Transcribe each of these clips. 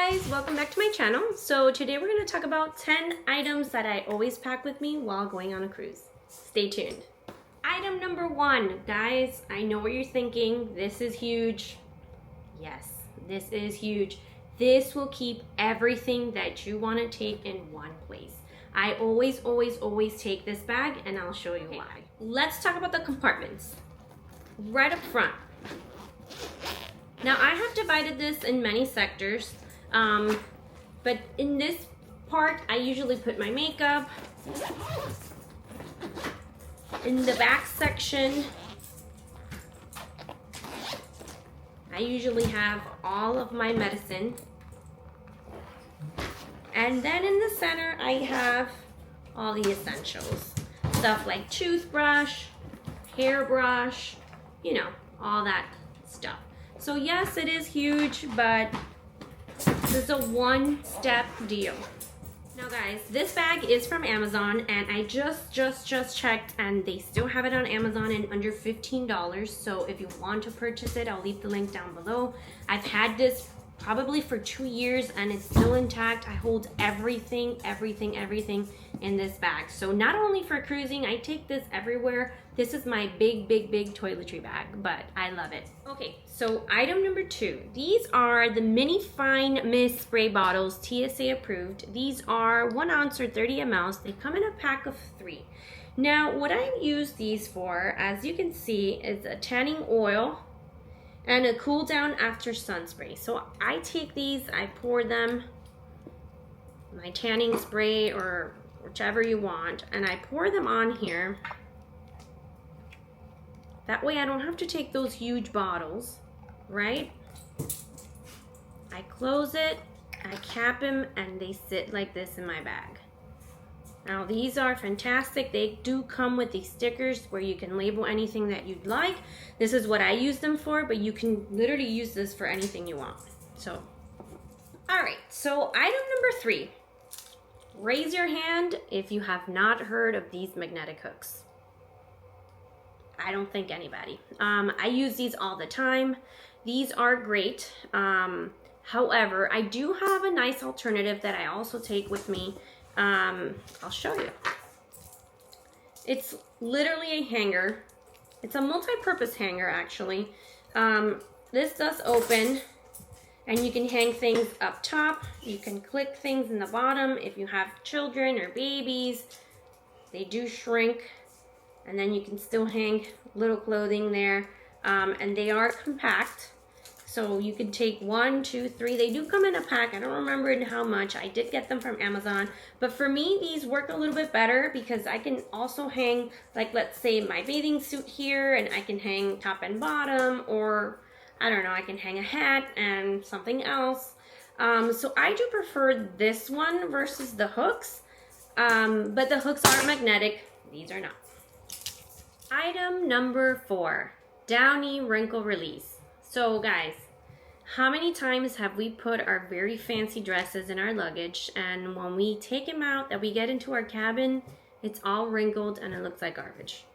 guys, welcome back to my channel. So today we're going to talk about 10 items that I always pack with me while going on a cruise. Stay tuned. Item number 1, guys, I know what you're thinking. This is huge. Yes, this is huge. This will keep everything that you want to take in one place. I always take this bag, and I'll show you why. Let's talk about the compartments. Right up front. Now I have divided this in many sectors, but in this part I usually put my makeup. In the back section I usually have all of my medicine, and then in the center I have all the essentials, stuff like toothbrush, hairbrush, you know, all that stuff. So yes, it is huge, but this is a one-step deal. Now guys, this bag is from Amazon, and I just checked, and they still have it on Amazon in under $15. So if you want to purchase it, I'll leave the link down below. I've had this probably for 2 years, and it's still intact. I hold everything in this bag. So not only for cruising, I take this everywhere. This is my big toiletry bag, but I love it. Okay, so item number 2. These are the mini fine mist spray bottles, TSA approved. These are 1 ounce or 30 mLs. They come in a pack of 3. Now, what I use these for, as you can see, is a tanning oil and a cool down after sun spray. So I take these, I pour them, my tanning spray or whichever you want, and I pour them on here. That way I don't have to take those huge bottles, right? I close it, I cap them, and they sit like this in my bag. Now these are fantastic. They do come with these stickers where you can label anything that you'd like. This is what I use them for, but you can literally use this for anything you want. So, all right, so item number 3. Raise your hand if you have not heard of these magnetic hooks. I don't think anybody. I use these all the time. These are great. However, I do have a nice alternative that I also take with me. I'll show you. It's literally a hanger. It's a multi-purpose hanger, actually. This does open, and you can hang things up top. You can click things in the bottom if you have children or babies. They do shrink, and then you can still hang little clothing there. And they are compact, so you can take 1, 2, 3. They do come in a pack. I don't remember how much. I did get them from Amazon, but for me these work a little bit better because I can also hang, like, let's say my bathing suit here, and I can hang top and bottom, or I don't know, I can hang a hat and something else. So I do prefer this one versus the hooks, but the hooks are magnetic. These are not. Item number 4, Downy Wrinkle Release. So guys, how many times have we put our very fancy dresses in our luggage, and when we take them out, that we get into our cabin, it's all wrinkled and it looks like garbage?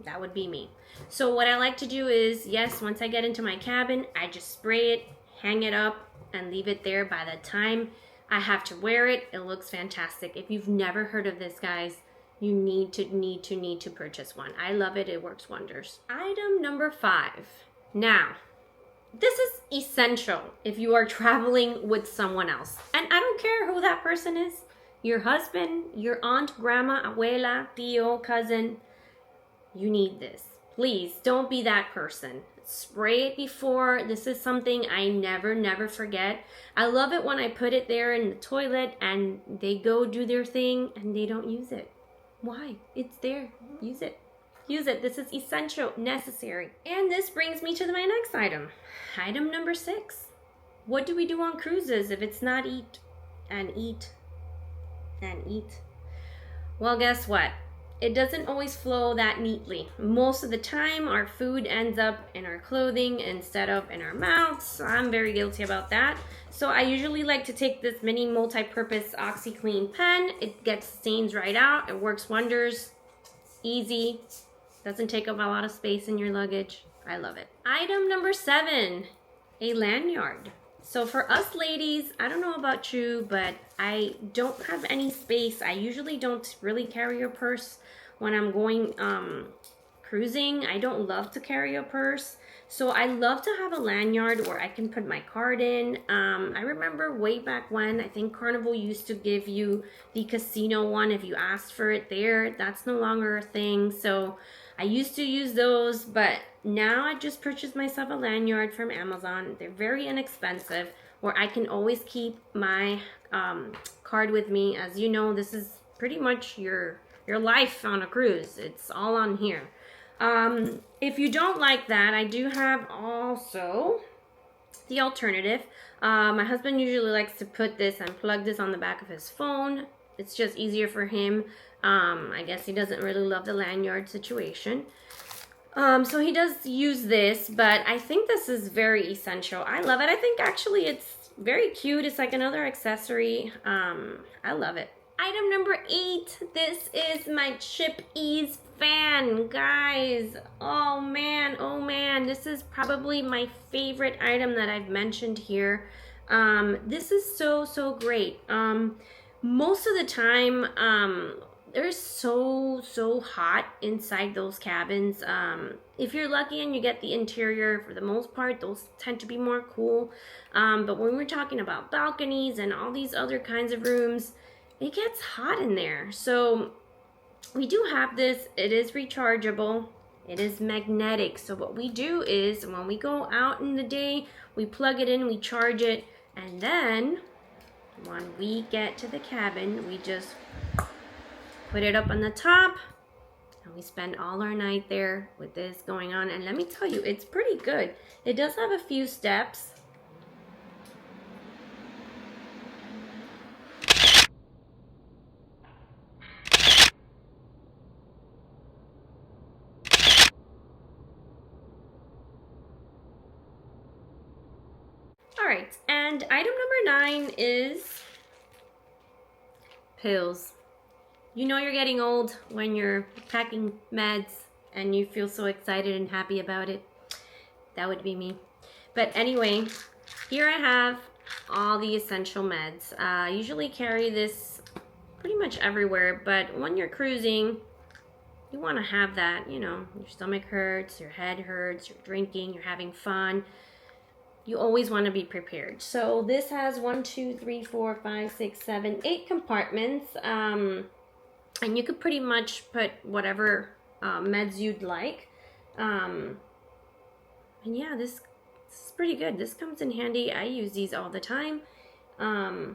That would be me. So what I like to do is, yes, once I get into my cabin, I just spray it, hang it up, and leave it there. By the time I have to wear it, it looks fantastic. If you've never heard of this, guys, you need to purchase one. I love it. It works wonders. Item number 5. Now, this is essential if you are traveling with someone else. And I don't care who that person is. Your husband, your aunt, grandma, abuela, tío, cousin. You need this. Please don't be that person. Spray it before. This is something I never forget. I love it when I put it there in the toilet and they go do their thing and they don't use it. Why? It's there. Use it. Use it. This is essential, necessary. And this brings me to my next item. Item number 6. What do we do on cruises if it's not eat and eat and eat? Well, guess what? It doesn't always flow that neatly. Most of the time, our food ends up in our clothing instead of in our mouths. I'm very guilty about that. So I usually like to take this mini multi-purpose OxyClean pen. It gets stains right out. It works wonders. Easy. Doesn't take up a lot of space in your luggage. I love it. Item number 7, a lanyard. So for us ladies, I don't know about you, but I don't have any space. I usually don't really carry a purse when I'm going cruising. I don't love to carry a purse. So I love to have a lanyard where I can put my card in. I remember way back when, I think Carnival used to give you the casino one if you asked for it there. That's no longer a thing. So I used to use those, but now I just purchased myself a lanyard from Amazon. They're very inexpensive, where I can always keep my card with me. As you know, this is pretty much your life on a cruise. It's all on here. If you don't like that, I do have also the alternative. My husband usually likes to put this and plug this on the back of his phone. It's just easier for him. I guess he doesn't really love the lanyard situation. So he does use this, but I think this is very essential. I love it. I think actually it's very cute. It's like another accessory. I love it. Item number 8. This is my Chip Ease fan, guys. Oh man, this is probably my favorite item that I've mentioned here. This is so great. Most of the time, they're so hot inside those cabins. If you're lucky and you get the interior, for the most part, those tend to be more cool. But when we're talking about balconies and all these other kinds of rooms, it gets hot in there. So we do have this. It is rechargeable. It is magnetic. So what we do is when we go out in the day, we plug it in, we charge it, and then when we get to the cabin, we just put it up on the top, and we spend all our night there with this going on. And let me tell you, it's pretty good. It does have a few steps. All right, and item number 9 is pills. You know you're getting old when you're packing meds and you feel so excited and happy about it. That would be me. But anyway, here I have all the essential meds. I usually carry this pretty much everywhere, but when you're cruising, you want to have that, you know, your stomach hurts, your head hurts, you're drinking, you're having fun. You always want to be prepared. So this has 1, 2, 3, 4, 5, 6, 7, 8 compartments. And you could pretty much put whatever meds you'd like. And yeah, this is pretty good. This comes in handy. I use these all the time. Yeah.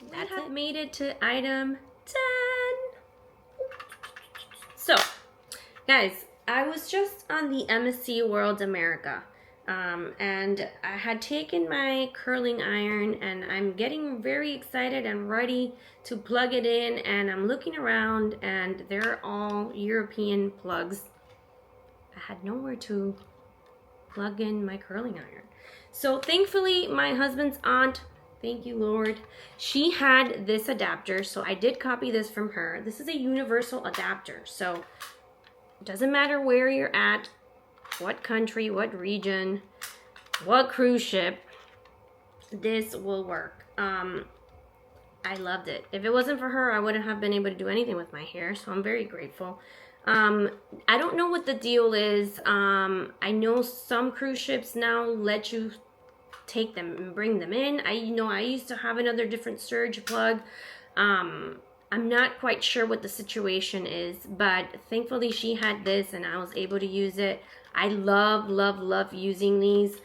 We have made it to item 10. So, guys, I was just on the MSC World America. And I had taken my curling iron, and I'm getting very excited and ready to plug it in, and I'm looking around and they're all European plugs. I had nowhere to plug in my curling iron. So thankfully my husband's aunt, thank you Lord, she had this adapter, so I did copy this from her. This is a universal adapter, so it doesn't matter where you're at, what country, what region, what cruise ship, this will work. I loved it. If it wasn't for her, I wouldn't have been able to do anything with my hair, so I'm very grateful. I don't know what the deal is. I know some cruise ships now let you take them and bring them in. I used to have another different surge plug. I'm not quite sure what the situation is, but thankfully she had this and I was able to use it. I love using these.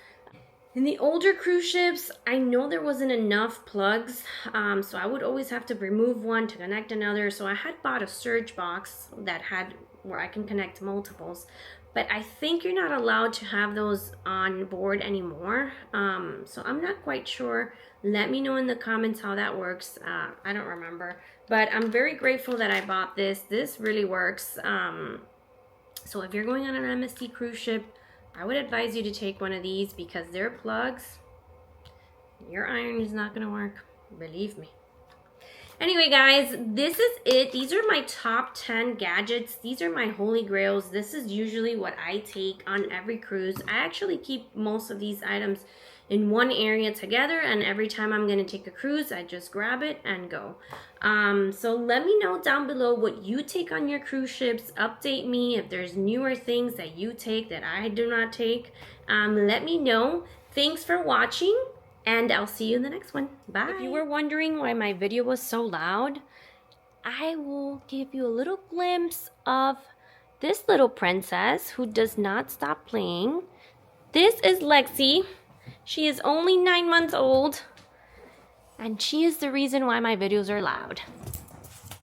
In the older cruise ships, I know there wasn't enough plugs, so I would always have to remove one to connect another. So I had bought a surge box that had where I can connect multiples, but I think you're not allowed to have those on board anymore. So I'm not quite sure. Let me know in the comments how that works. I don't remember, but I'm very grateful that I bought this. This really works. So if you're going on an MSC cruise ship, I would advise you to take one of these because their plugs, your iron is not going to work. Believe me. Anyway, guys, this is it. These are my top 10 gadgets. These are my holy grails. This is usually what I take on every cruise. I actually keep most of these items in one area together, and every time I'm going to take a cruise, I just grab it and go. So let me know down below what you take on your cruise ships. Update me if there's newer things that you take that I do not take. Let me know. Thanks for watching, and I'll see you in the next one. Bye. If you were wondering why my video was so loud, I will give you a little glimpse of this little princess who does not stop playing. This is Lexi. She is only 9 months old, and she is the reason why my videos are loud.